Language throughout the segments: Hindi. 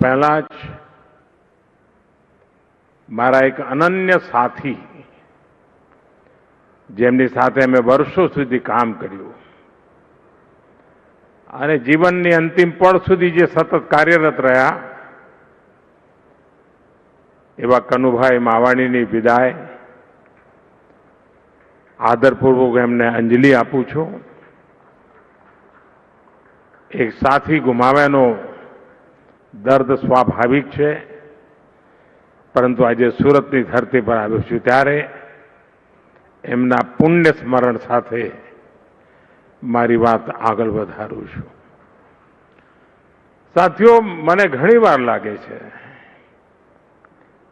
પહેલા જ મારા એક અનન્ય સાથી, જેમની સાથે મેં વર્ષો સુધી કામ કર્યું અને જીવનની અંતિમ પળ સુધી જે સતત કાર્યરત રહ્યા, એવા કનુભાઈ માવાણીની વિદાય આદરપૂર્વક એમને અંજલિ આપું છું. એક સાથી ગુમાવ્યાનો દર્દ સ્વાભાવિક છે, પરંતુ આજે સુરતની ધરતી પર આવ્યો છું ત્યારે એમના પુણ્ય સ્મરણ સાથે મારી વાત આગળ વધારું છું. સાથીઓ, મને ઘણી વાર લાગે છે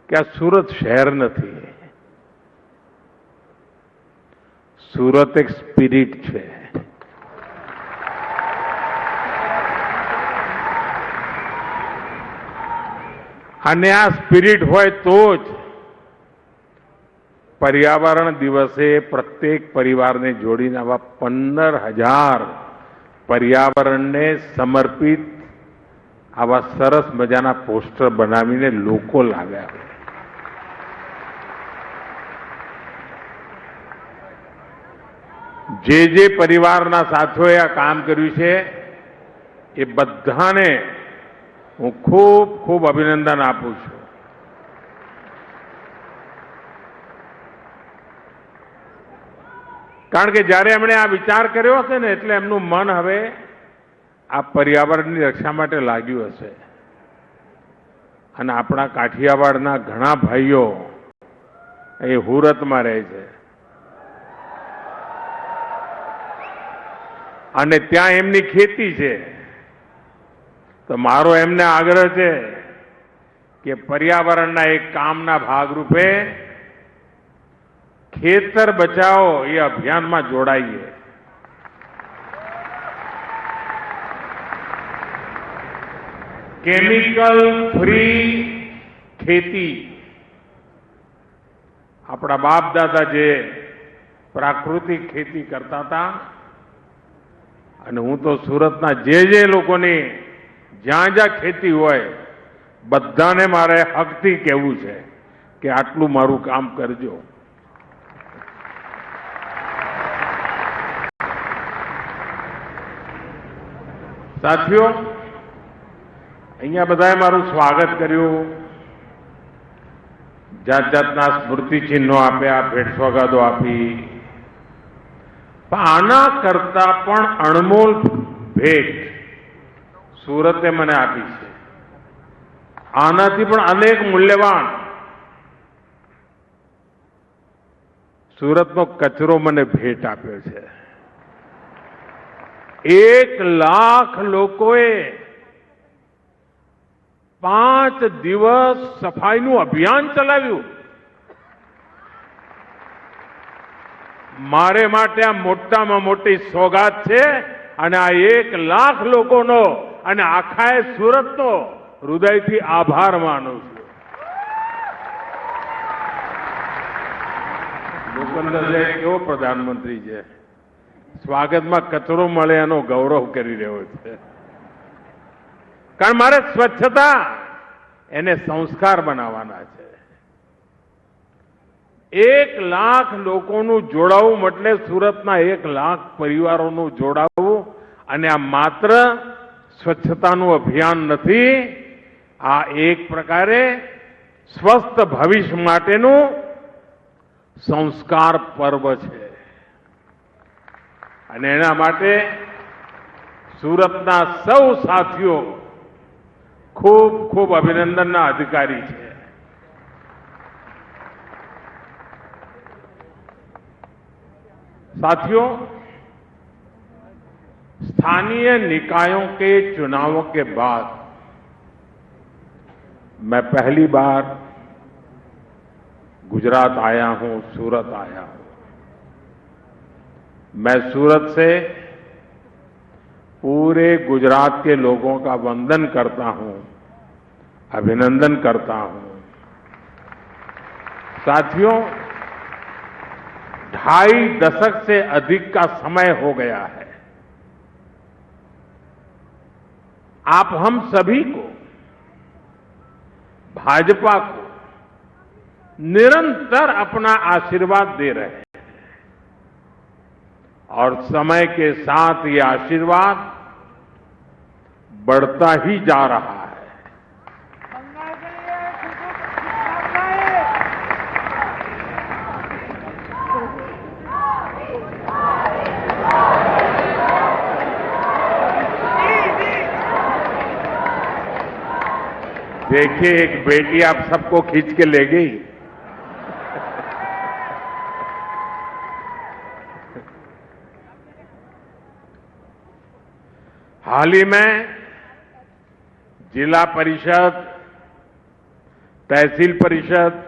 કે આ સુરત શહેર નથી, સુરત એક સ્પિરિટ છે. અને આ સ્પિરિટ હોય તો જ પર્યાવરણ દિવસે પ્રત્યેક પરિવારને જોડીને આવા 15,000 પર્યાવરણને સમર્પિત આવા સરસ મજાના પોસ્ટર બનાવીને લોકો લાવ્યા. જે પરિવારના સાથીઓએ આ કામ કર્યું છે એ બધાને હું ખૂબ ખૂબ અભિનંદન આપું છું. કારણ કે જ્યારે એમણે આ વિચાર કર્યો હશે ને, એટલે એમનું મન હવે આ પર્યાવરણની રક્ષા માટે લાગ્યું હશે. અને આપણા કાઠિયાવાડના ઘણા ભાઈઓ એ હુરતમાં રહે છે અને ત્યાં એમની ખેતી છે. તો મારો એમને આગ્રહ છે કે પર્યાવરણના એક કામના ભાગરૂપે ખેતર બચાવો એ અભિયાનમાં જોડાઈએ. કેમિકલ ફ્રી ખેતી, આપણા બાપ દાદા જે પ્રાકૃતિક ખેતી કરતા હતા, અને હું તો સુરતના જે લોકોની જ્યાં જ્યાં ખેતી હોય બધાને મારે હકથી કહેવું છે કે આટલું મારું કામ કરજો. સાથીઓ, અહીંયા બધાએ મારું સ્વાગત કર્યું, જાત જાતના સ્મૃતિ ચિહ્નો આપ્યા, ભેટ સોગાદો આપી. આના કરતા પણ અણમોલ ભેટ સુરતે મને આપી છે. આનાથી પણ અનેક મૂલ્યવાન સુરતનો કચરો મને ભેટ આપ્યો છે. 1 લાખ લોકોએ 5 દિવસ સફાઈનું અભિયાન ચલાવ્યું. મારે માટે આ મોટામાં મોટી સોગાત છે અને આ 1 લાખ લોકોનો અને આખા સુરતનો હૃદયથી આભાર માનું છું. ભૂપેન્દ્ર કેવો પ્રધાનમંત્રી છે, સ્વાગતમાં કચરો મળે એનો ગૌરવ કરી રહ્યો છે. કારણ મારે સ્વચ્છતા એને સંસ્કાર બનાવવાના છે. 1 લાખ લોકોનું જોડાવું એટલે સુરતના 1 લાખ પરિવારોનું જોડાવું. અને આ માત્ર સ્વચ્છતાનું અભિયાન નથી, આ એક પ્રકારે સ્વસ્થ ભવિષ્ય માટેનું સંસ્કાર પર્વ છે. અને એના માટે સુરતના સૌ સાથીઓ ખૂબ ખૂબ અભિનંદનના અધિકારી છે. साथियों, स्थानीय निकायों के चुनावों के बाद मैं पहली बार गुजरात आया हूं, सूरत आया हूं. मैं सूरत से पूरे गुजरात के लोगों का वंदन करता हूं, अभिनंदन करता हूं. साथियों, 2.5 दशक से अधिक का समय हो गया है. आप हम सभी को भाजपा को निरंतर अपना आशीर्वाद दे रहे हैं और समय के साथ ये आशीर्वाद बढ़ता ही जा रहा है। देखिए, एक बेटी आप सबको खींच के ले गई। हाल ही में जिला परिषद, तहसील परिषद,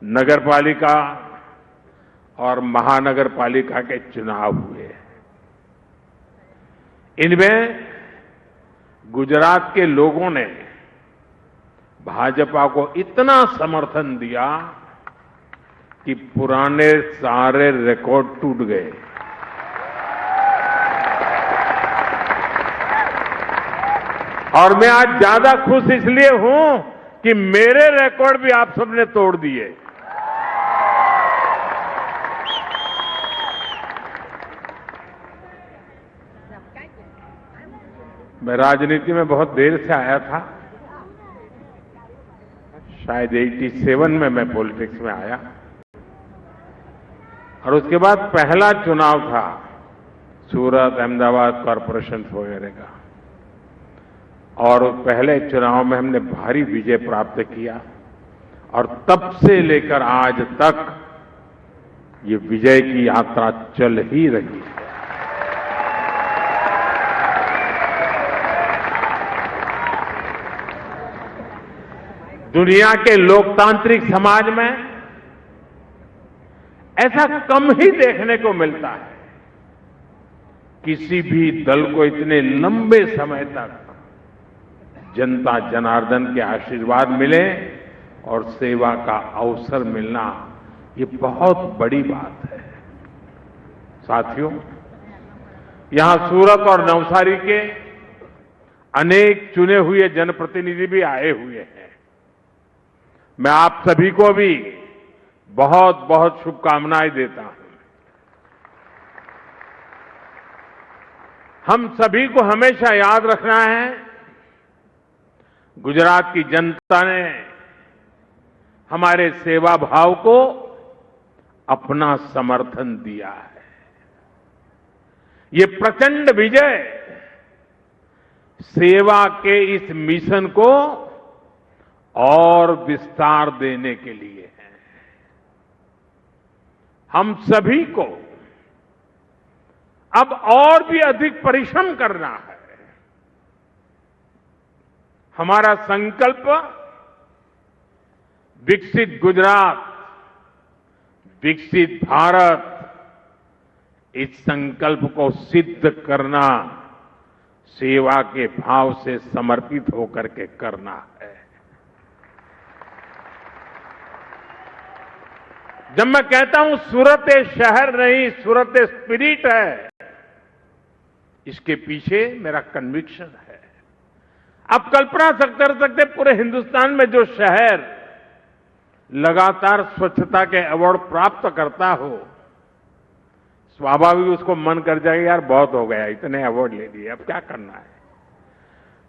नगर पालिका और महानगर पालिका के चुनाव हुए। इनमें गुजरात के लोगों ने भाजपा को इतना समर्थन दिया कि पुराने सारे रिकॉर्ड टूट गए। और मैं आज ज्यादा खुश इसलिए हूं कि मेरे रिकॉर्ड भी आप सबने तोड़ दिए। मैं राजनीति में बहुत देर से आया था, शायद 87 में मैं पॉलिटिक्स में आया और उसके बाद पहला चुनाव था सूरत, अहमदाबाद कॉरपोरेशन वगैरह का, और पहले चुनाव में हमने भारी विजय प्राप्त किया और तब से लेकर आज तक ये विजय की यात्रा चल ही रही है। दुनिया के लोकतांत्रिक समाज में ऐसा कम ही देखने को मिलता है, किसी भी दल को इतने लंबे समय तक जनता जनार्दन के आशीर्वाद मिले और सेवा का अवसर मिलना, ये बहुत बड़ी बात है। साथियों, यहां सूरत और नवसारी के अनेक चुने हुए जनप्रतिनिधि भी आए हुए हैं। मैं आप सभी को भी बहुत बहुत शुभकामनाएं देता हूं। हम सभी को हमेशा याद रखना है, गुजरात की जनता ने हमारे सेवा भाव को अपना समर्थन दिया है। ये प्रचंड विजय सेवा के इस मिशन को और विस्तार देने के लिए है। हम सभी को अब और भी अधिक परिश्रम करना है। हमारा संकल्प विकसित गुजरात, विकसित भारत, इस संकल्प को सिद्ध करना सेवा के भाव से समर्पित होकर के करना है। जब मैं कहता हूं सूरत एक शहर नहीं, सूरत एक स्पिरिट है, इसके पीछे मेरा कन्विक्शन है। आप कल्पना कर सकते पूरे हिंदुस्तान में जो शहर लगातार स्वच्छता के अवार्ड प्राप्त करता हो, स्वाभाविक उसको मन कर जाएगा, यार बहुत हो गया, इतने अवार्ड ले लिए, अब क्या करना है।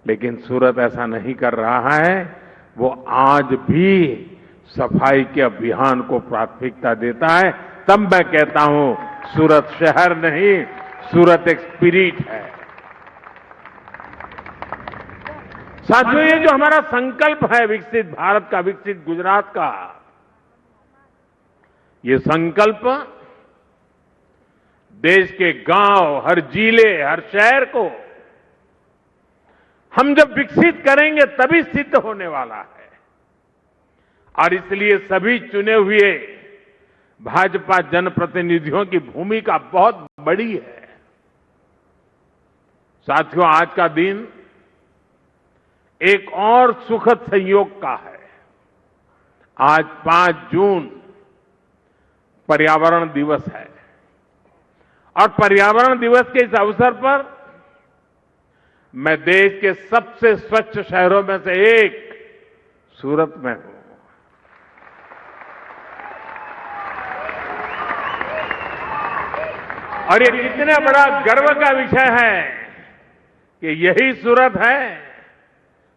लेकिन सूरत ऐसा नहीं कर रहा है। वो आज भी सफाई के अभियान को प्राथमिकता देता है। तब मैं कहता हूं सूरत शहर नहीं, सूरत एक स्पिरिट है। साथियों, ये जो हमारा संकल्प है विकसित भारत का, विकसित गुजरात का, ये संकल्प देश के गांव, हर जिले, हर शहर को हम जब विकसित करेंगे तभी सिद्ध होने वाला है। और इसलिए सभी चुने हुए भाजपा जनप्रतिनिधियों की भूमिका बहुत बड़ी है। साथियों, आज का दिन एक और सुखद संयोग का है। आज 5 जून पर्यावरण दिवस है और पर्यावरण दिवस के इस अवसर पर मैं देश के सबसे स्वच्छ शहरों में से एक सूरत में हूं। और ये कितना बड़ा गर्व का विषय है कि यही सूरत है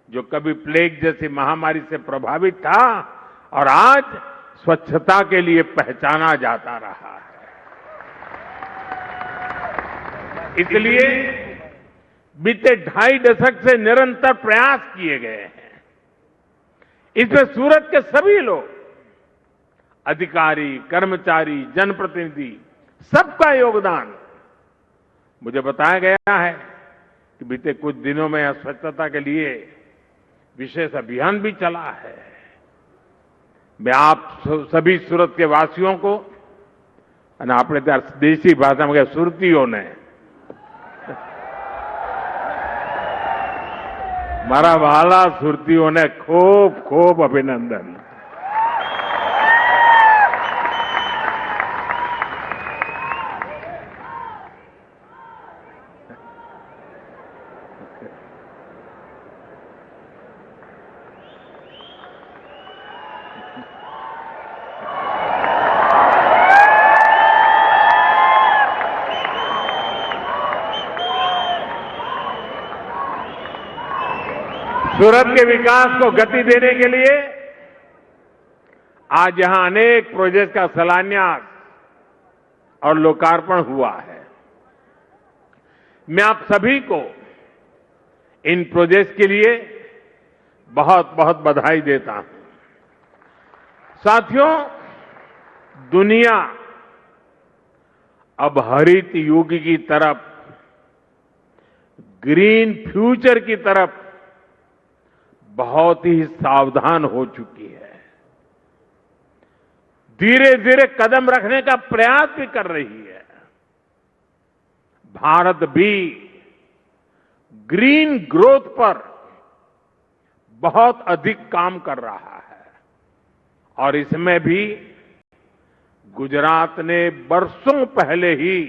जो कभी प्लेग जैसी महामारी से प्रभावित था और आज स्वच्छता के लिए पहचाना जाता रहा है। इसलिए बीते 2.5 दशक से निरंतर प्रयास किए गए हैं। इसमें सूरत के सभी लोग, अधिकारी, कर्मचारी, जनप्रतिनिधि, सबका योगदान। मुझे बताया गया है कि बीते कुछ दिनों में स्वच्छता के लिए विशेष अभियान भी चला है। मैं आप सभी सूरत के वासियों को, अपने देसी भाषा में सुरतियों ने, मारा वाला सुरतियों ने खूब खूब अभिनंदन। सूरत के विकास को गति देने के लिए आज यहां अनेक प्रोजेक्ट का शिलान्यास और लोकार्पण हुआ है। मैं आप सभी को इन प्रोजेक्ट के लिए बहुत बहुत बधाई देता हूं। साथियों, दुनिया अब हरित युग की तरफ, ग्रीन फ्यूचर की तरफ बहुत ही सावधान हो चुकी है। धीरे धीरे कदम रखने का प्रयास भी कर रही है। भारत भी ग्रीन ग्रोथ पर बहुत अधिक काम कर रहा है और इसमें भी गुजरात ने बरसों पहले ही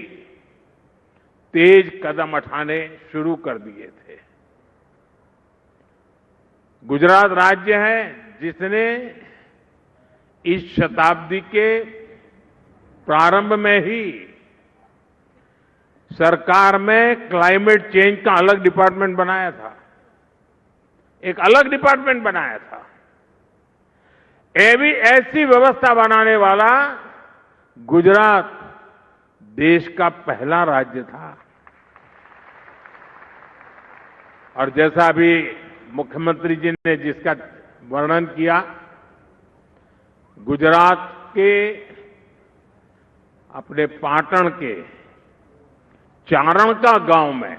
तेज कदम उठाने शुरू कर दिए थे। गुजरात राज्य है जिसने इस शताब्दी के प्रारंभ में ही सरकार में क्लाइमेट चेंज का अलग डिपार्टमेंट बनाया था। एक अलग डिपार्टमेंट बनाया था। ऐसी व्यवस्था बनाने वाला गुजरात देश का पहला राज्य था। और जैसा अभी मुख्यमंत्री जी ने जिसका वर्णन किया, गुजरात के अपने पाटण के चारणका गांव में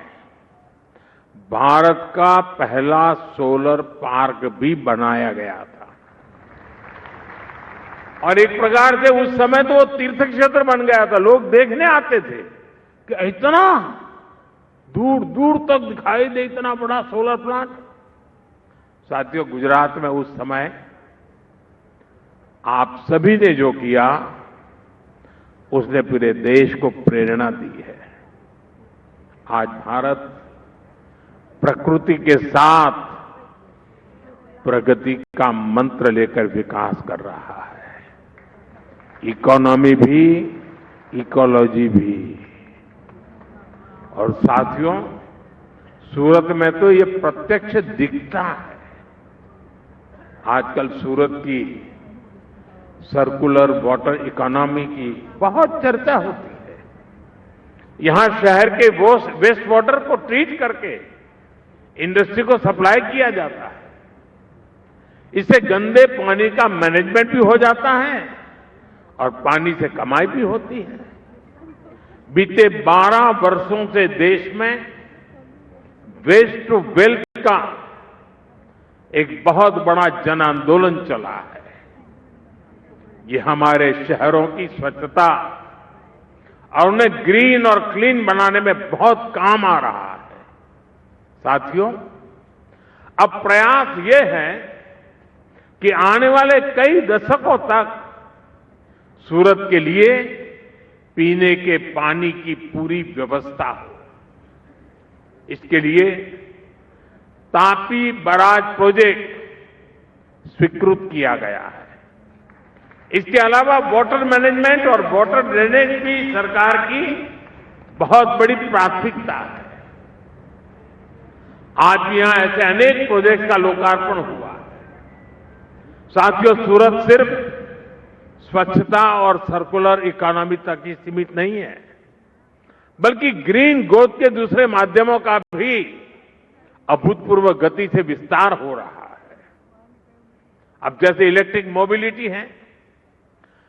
भारत का पहला सोलर पार्क भी बनाया गया था। और एक प्रकार से उस समय तो वो तीर्थ क्षेत्र बन गया था। लोग देखने आते थे कि इतना दूर दूर तक दिखाई दे इतना बड़ा सोलर प्लांट। साथियों, गुजरात में उस समय आप सभी ने जो किया उसने पूरे देश को प्रेरणा दी है। आज भारत प्रकृति के साथ प्रगति का मंत्र लेकर विकास कर रहा है। इकोनॉमी भी, इकोलॉजी भी। और साथियों, सूरत में तो ये प्रत्यक्ष दिखता है। आजकल सूरत की सर्कुलर वाटर इकोनॉमी की बहुत चर्चा होती है। यहां शहर के वेस्ट वाटर को ट्रीट करके इंडस्ट्री को सप्लाई किया जाता है। इससे गंदे पानी का मैनेजमेंट भी हो जाता है और पानी से कमाई भी होती है। बीते 12 वर्षों से देश में वेस्ट टू वेल्थ का एक बहुत बड़ा जन आंदोलन चला है। ये हमारे शहरों की स्वच्छता और उन्हें ग्रीन और क्लीन बनाने में बहुत काम आ रहा है। साथियों, अब प्रयास ये है कि आने वाले कई दशकों तक सूरत के लिए पीने के पानी की पूरी व्यवस्था हो। इसके लिए तापी बराज प्रोजेक्ट स्वीकृत किया गया है। इसके अलावा वाटर मैनेजमेंट और वाटर ड्रेनेज भी सरकार की बहुत बड़ी प्राथमिकता है। आज भी यहां ऐसे अनेक प्रोजेक्ट का लोकार्पण हुआ है। साथियों, सूरत सिर्फ स्वच्छता और सर्कुलर इकोनॉमी तक ही सीमित नहीं है, बल्कि ग्रीन ग्रोथ के दूसरे माध्यमों का भी अभूतपूर्व गति से विस्तार हो रहा है। अब जैसे इलेक्ट्रिक मोबिलिटी है,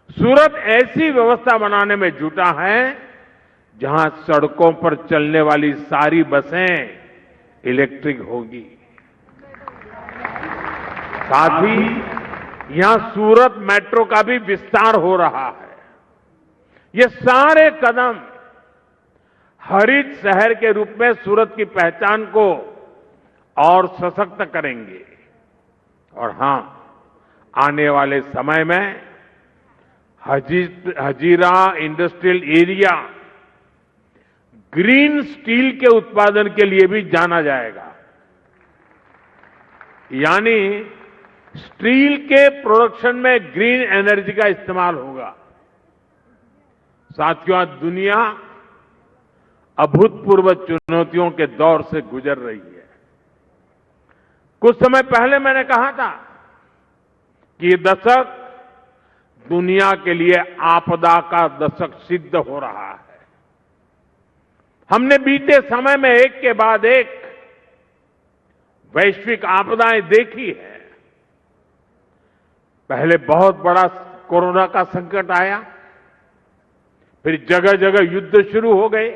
सूरत ऐसी व्यवस्था बनाने में जुटा है जहां सड़कों पर चलने वाली सारी बसें इलेक्ट्रिक होगी। साथ ही यहां सूरत मेट्रो का भी विस्तार हो रहा है। ये सारे कदम हरित शहर के रूप में सूरत की पहचान को और सशक्त करेंगे। और हां, आने वाले समय में Hazira industrial area green steel के उत्पादन के लिए भी जाना जाएगा। यानी स्टील के प्रोडक्शन में ग्रीन एनर्जी का इस्तेमाल होगा। साथियों, आज दुनिया अभूतपूर्व चुनौतियों के दौर से गुजर रही है। कुछ समय पहले मैंने कहा था कि ये दशक दुनिया के लिए आपदा का दशक सिद्ध हो रहा है। हमने बीते समय में एक के बाद एक वैश्विक आपदाएं देखी है। पहले बहुत बड़ा कोरोना का संकट आया, फिर जगह जगह युद्ध शुरू हो गए,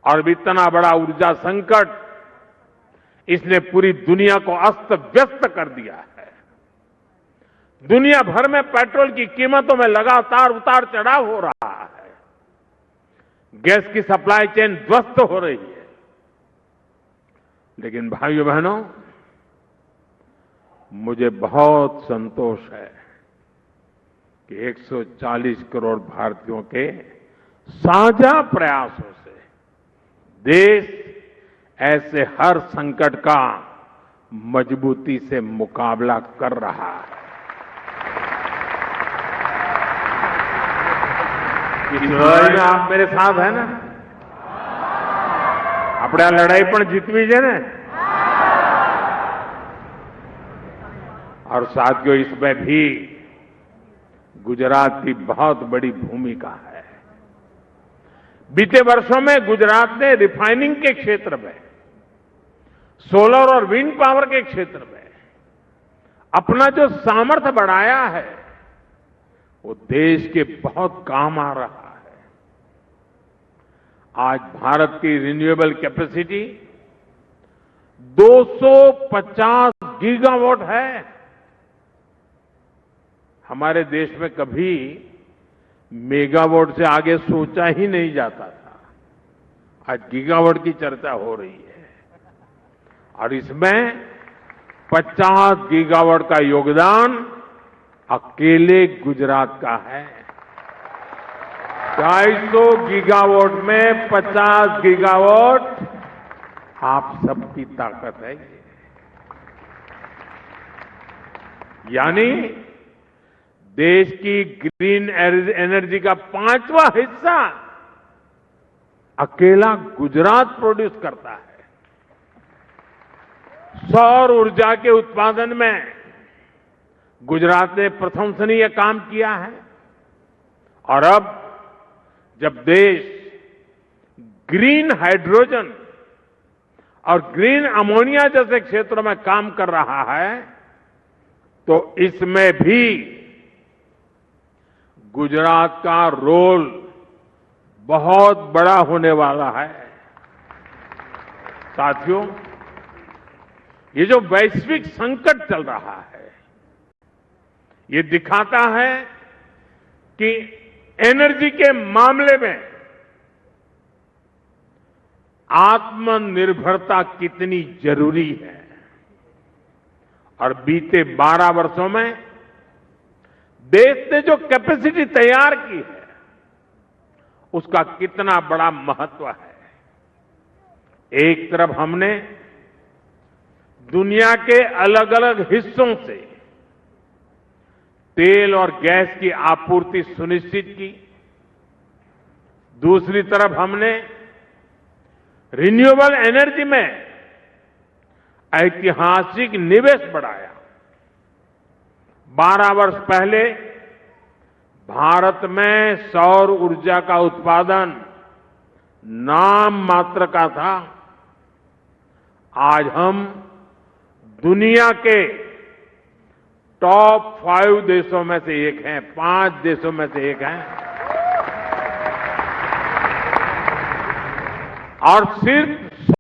और इतना बड़ा ऊर्जा संकट, इसने पूरी दुनिया को अस्त व्यस्त कर दिया है। दुनिया भर में पेट्रोल की कीमतों में लगातार उतार चढ़ाव हो रहा है। गैस की सप्लाई चेन ध्वस्त हो रही है। लेकिन भाइयों बहनों, मुझे बहुत संतोष है कि 140 करोड़ भारतीयों के साझा प्रयासों से देश ऐसे हर संकट का मजबूती से मुकाबला कर रहा है। इस लड़ाई में आप मेरे साथ है ना? આપણે આ લડાઈ પણ જીતવી છે ને? और साथियों, इसमें भी गुजरात की बहुत बड़ी भूमिका है। बीते वर्षों में गुजरात ने रिफाइनिंग के क्षेत्र में, सोलर और विंड पावर के क्षेत्र में अपना जो सामर्थ्य बढ़ाया है, वो देश के बहुत काम आ रहा है। आज भारत की रिन्यूएबल कैपेसिटी 250 गीगावाट है। हमारे देश में कभी मेगावाट से आगे सोचा ही नहीं जाता था। आज गीगावाट की चर्चा हो रही है, और इसमें 50 गीगावाट का योगदान अकेले गुजरात का है। 250 गीगावाट में 50 गीगावाट आप सबकी ताकत है। यानी देश की ग्रीन एनर्जी का 5वां हिस्सा अकेला गुजरात प्रोड्यूस करता है। सौर ऊर्जा के उत्पादन में गुजरात ने प्रशंसनीय काम किया है। और अब जब देश ग्रीन हाइड्रोजन और ग्रीन अमोनिया जैसे क्षेत्रों में काम कर रहा है, तो इसमें भी गुजरात का रोल बहुत बड़ा होने वाला है। साथियों, ये जो वैश्विक संकट चल रहा है, ये दिखाता है कि एनर्जी के मामले में आत्मनिर्भरता कितनी जरूरी है। और बीते 12 वर्षों में देश ने जो कैपेसिटी तैयार की है, उसका कितना बड़ा महत्व है। एक तरफ हमने दुनिया के अलग अलग हिस्सों से तेल और गैस की आपूर्ति सुनिश्चित की। दूसरी तरफ हमने रिन्यूएबल एनर्जी में ऐतिहासिक निवेश बढ़ाया। 12 वर्ष पहले भारत में सौर ऊर्जा का उत्पादन नाम मात्र का था। आज हम दुनिया के टॉप 5 देशों में से एक हैं, 5 देशों में से एक हैं। और सिर्फ